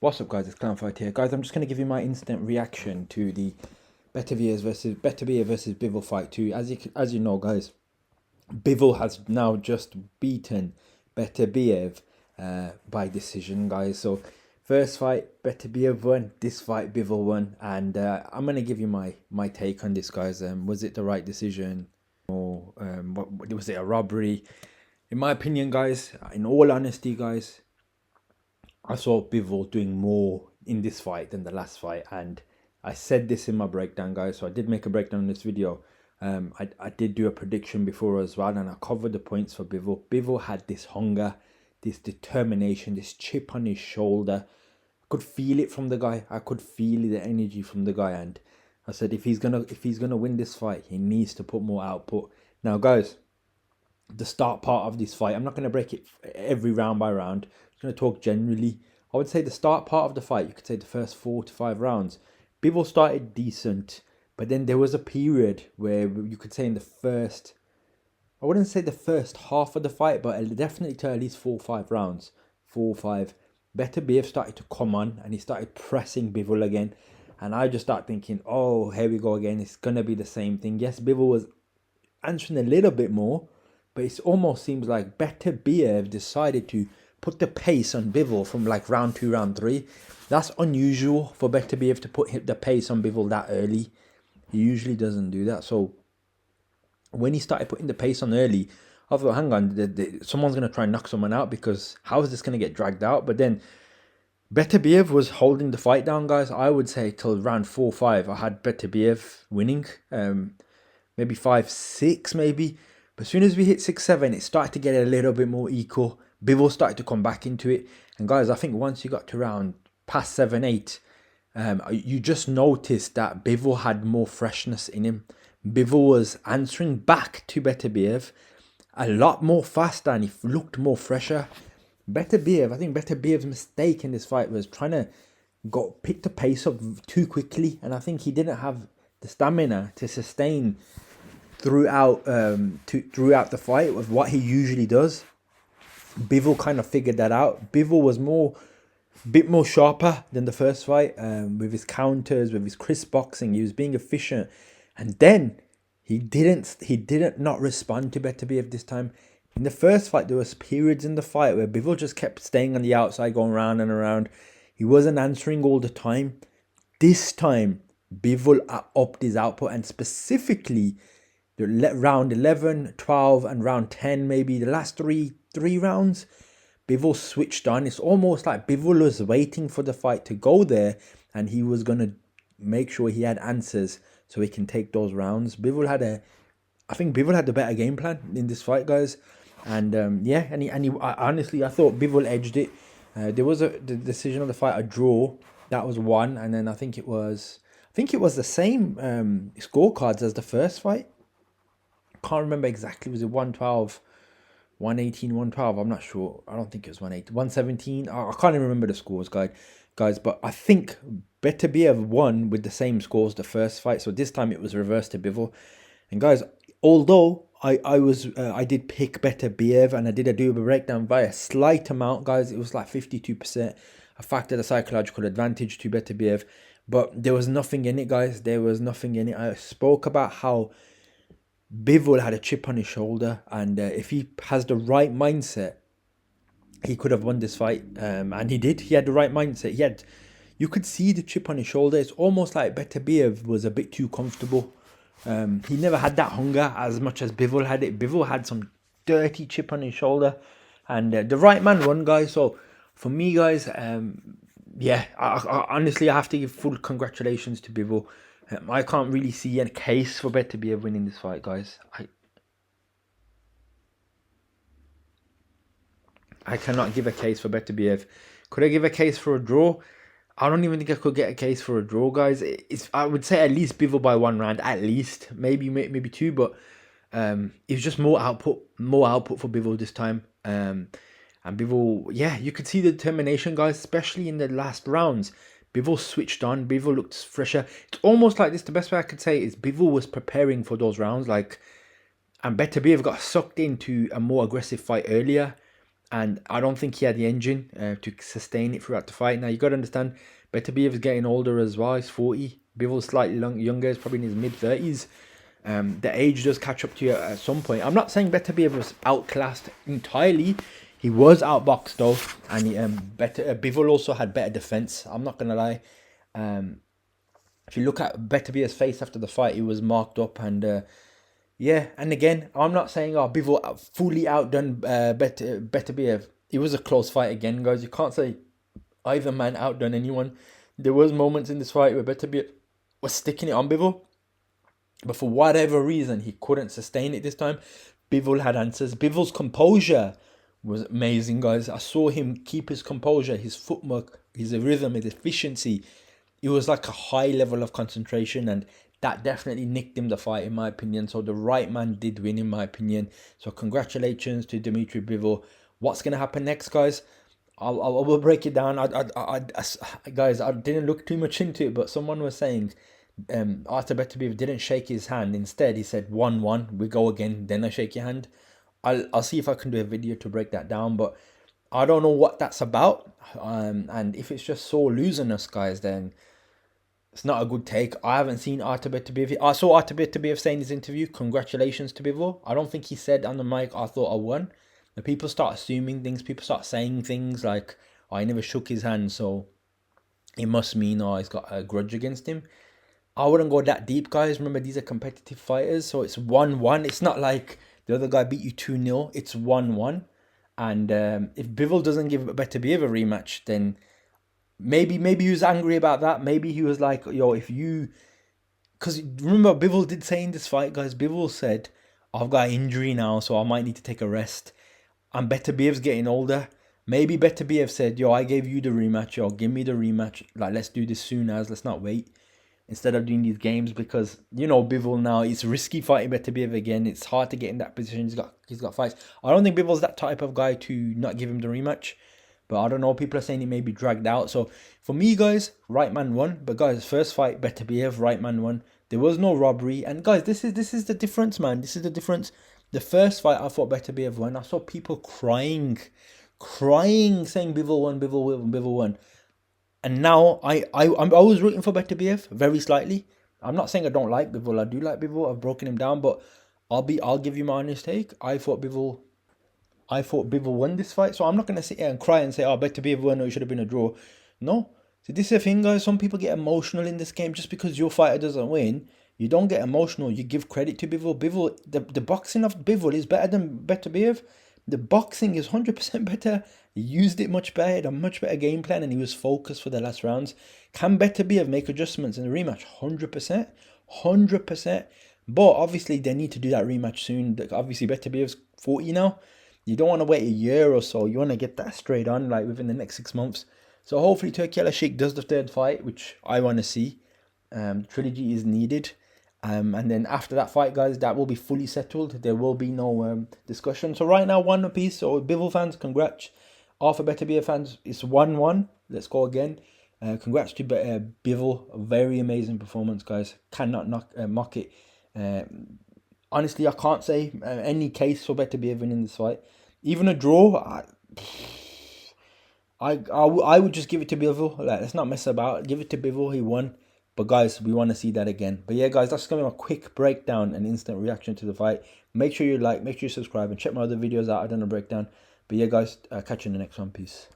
What's up, guys? It's Clownfight here. Guys, I'm just going to give you my instant reaction to the Beterbiev versus Bivol fight 2. As you know, guys, Bivol has now just beaten Beterbiev by decision, guys. So, first fight, Beterbiev won. This fight, Bivol won. And I'm going to give you my take on this, guys. Was it the right decision? Or was it a robbery? In my opinion, guys, in all honesty, guys, I saw Bivol doing more in this fight than the last fight, and I said this in my breakdown, guys. So I did make a breakdown in this video. I did do a prediction before as well, and I covered the points for Bivol. Bivol had this hunger, this determination, this chip on his shoulder. I could feel it from the guy. I could feel the energy from the guy, and I said if he's gonna win this fight, he needs to put more output. Now, guys, the start part of this fight, I'm not going to break it every round by round. I'm going to talk generally. I would say the start part of the fight, you could say the first 4 to 5 rounds, Bivol started decent, but then there was a period where you could say in the first, I wouldn't say the first half of the fight, but definitely to at least 4 or 5 rounds, 4 or 5, Beterbiev started to come on and he started pressing Bivol again. And I just started thinking, oh, here we go again. It's going to be the same thing. Yes, Bivol was answering a little bit more, but it almost seems like Beterbiev decided to put the pace on Bivol from like round 2, round 3. That's unusual for Beterbiev to put the pace on Bivol that early. He usually doesn't do that. So when he started putting the pace on early, I thought, hang on, someone's going to try and knock someone out, because how is this going to get dragged out? But then Beterbiev was holding the fight down, guys. I would say till round 4, 5, I had Beterbiev winning. Maybe 5, 6, maybe. But as soon as we hit 6, 7, it started to get a little bit more equal. Bivol started to come back into it. And guys, I think once you got to round past 7, 8, you just noticed that Bivol had more freshness in him. Bivol was answering back to Beterbiev a lot more faster, and he looked more fresher. I think Beterbiev's mistake in this fight was trying to pick the pace up too quickly. And I think he didn't have the stamina to sustain throughout the fight with what he usually does. Bivol kind of figured that out. Bivol was bit more sharper than the first fight, with his counters, with his crisp boxing. He was being efficient, and then he didn't not respond to Beterbiev this time. In the first fight, there was periods in the fight where Bivol just kept staying on the outside, going round and around. He wasn't answering all the time. This time, Bivol upped his output, and specifically round 11, 12, and round 10, maybe the last three rounds, Bivol switched on. It's almost like Bivol was waiting for the fight to go there, and he was going to make sure he had answers so he can take those rounds. I think Bivol had the better game plan in this fight, guys. And honestly, I thought Bivol edged it. There was the decision of the fight, a draw. That was 1, and then I think it was the same scorecards as the first fight. Can't remember exactly. Was it 112, 118, 112? I'm not sure. I don't think it was 118, 117. I can't even remember the scores, guys. But I think Beterbiev won with the same scores the first fight. So this time it was reversed to Bivol. And guys, although I did pick Beterbiev and I did do a breakdown by a slight amount, guys. It was like 52%. I factored a psychological advantage to Beterbiev, but there was nothing in it, guys. There was nothing in it. I spoke about how Bivol had a chip on his shoulder, and if he has the right mindset, he could have won this fight. And he did. He had the right mindset. You could see the chip on his shoulder. It's almost like Beterbiev was a bit too comfortable. He never had that hunger as much as Bivol had it. Bivol had some dirty chip on his shoulder, and the right man won, guys. So for me, guys, I honestly have to give full congratulations to Bivol. I can't really see a case for Beterbiev winning this fight, guys. I cannot give a case for Beterbiev. Could I give a case for a draw? I don't even think I could get a case for a draw, guys. I would say at least Bivol by 1 round, at least. Maybe 2, but it was just more output for Bivol this time. And Bivol, you could see the determination, guys, especially in the last rounds. Bivol switched on. Bivol looked fresher. It's almost like this. The best way I could say is Bivol was preparing for those rounds. And Beterbiev got sucked into a more aggressive fight earlier. and I don't think he had the engine to sustain it throughout the fight. Now you got to understand, Beterbiev is getting older as well. He's 40. Bivol's slightly younger. He's probably in his mid-30s. The age does catch up to you at some point. I'm not saying Beterbiev was outclassed entirely. He was outboxed though, and Bivol also had better defense. I'm not gonna lie. If you look at Beterbiev's face after the fight, he was marked up, and yeah. And again, I'm not saying Bivol fully outdone Beterbiev. It was a close fight again, guys. You can't say either man outdone anyone. There was moments in this fight where Beterbiev was sticking it on Bivol, but for whatever reason, he couldn't sustain it this time. Bivol had answers. Bivol's composure was amazing, guys. I saw him keep his composure, his footwork, his rhythm, his efficiency. It was like a high level of concentration, and that definitely nicked him the fight, in my opinion. So the right man did win, in my opinion. So congratulations to Dmitry Bivol. What's going to happen next, guys? I will break it down. Guys, I didn't look too much into it, but someone was saying Artur Beterbiev didn't shake his hand. Instead, he said 1-1. We go again. Then I shake your hand. I'll see if I can do a video to break that down, but I don't know what that's about. And if it's just sore losing us, guys, then it's not a good take. I haven't seen Artur Beterbiev. I saw Artur Beterbiev say in his interview, congratulations to Bivol. I don't think he said on the mic, I thought I won. The people start assuming things. People start saying things like, I never shook his hand, so it must mean he's got a grudge against him. I wouldn't go that deep, guys. Remember, these are competitive fighters, so it's 1-1. It's not like the other guy beat you 2-0. It's 1-1. And if Bivol doesn't give Beterbiev a rematch, then maybe he was angry about that. Maybe he was like, yo, if you... Because remember, Bivol did say in this fight, guys, Bivol said, I've got an injury now, so I might need to take a rest. And Beterbiev's getting older. Maybe Beterbiev said, yo, I gave you the rematch, yo, give me the rematch. Like, let's do this soon as, let's not wait. Instead of doing these games, because, you know, Bivol now, it's risky fighting Beterbiev again. It's hard to get in that position. He's got fights. I don't think Bivol's that type of guy to not give him the rematch. But I don't know, people are saying it may be dragged out. So, for me, guys, right man won. But, guys, first fight, Beterbiev, right man won. There was no robbery. And, guys, this is the difference, man. This is the difference. The first fight, I thought Beterbiev won. I saw people crying, saying Bivol won, Bivol won. And now I was rooting for Beterbiev very slightly. I'm not saying I don't like Bivol. I do like Bivol. I've broken him down, but I'll give you my honest take. I thought Bivol won this fight, so I'm not gonna sit here and cry and say, oh, Beterbiev won, or it should have been a draw. No. See, this is the thing, guys. Some people get emotional in this game just because your fighter doesn't win. You don't get emotional. You give credit to Bivol. The boxing of Bivol is better than Beterbiev. The boxing is 100% better. He used it much better, had a much better game plan, and he was focused for the last rounds. Can Beterbiev make adjustments in the rematch? 100%. 100%. But obviously, they need to do that rematch soon. Obviously, Beterbiev's 40 now. You don't want to wait a year or so. You want to get that straight on, like within the next 6 months. So hopefully, Turki Al-Sheikh does the third fight, which I want to see. Trilogy is needed. And then after that fight, guys, that will be fully settled. There will be no discussion. So right now, 1 apiece. So Bivol fans, congrats. Artur Beterbiev fans, it's 1-1. Let's go again. Congrats to Bivol. A very amazing performance, guys. Cannot mock it. Honestly, I can't say any case for Beterbiev winning this fight. Even a draw, I would just give it to Bivol. Like, let's not mess about. Give it to Bivol. He won. But guys, we want to see that again. But yeah, guys, that's going to be a quick breakdown and instant reaction to the fight. Make sure you like, make sure you subscribe, and check my other videos out. I've done a breakdown. But yeah, guys, catch you in the next one. Peace.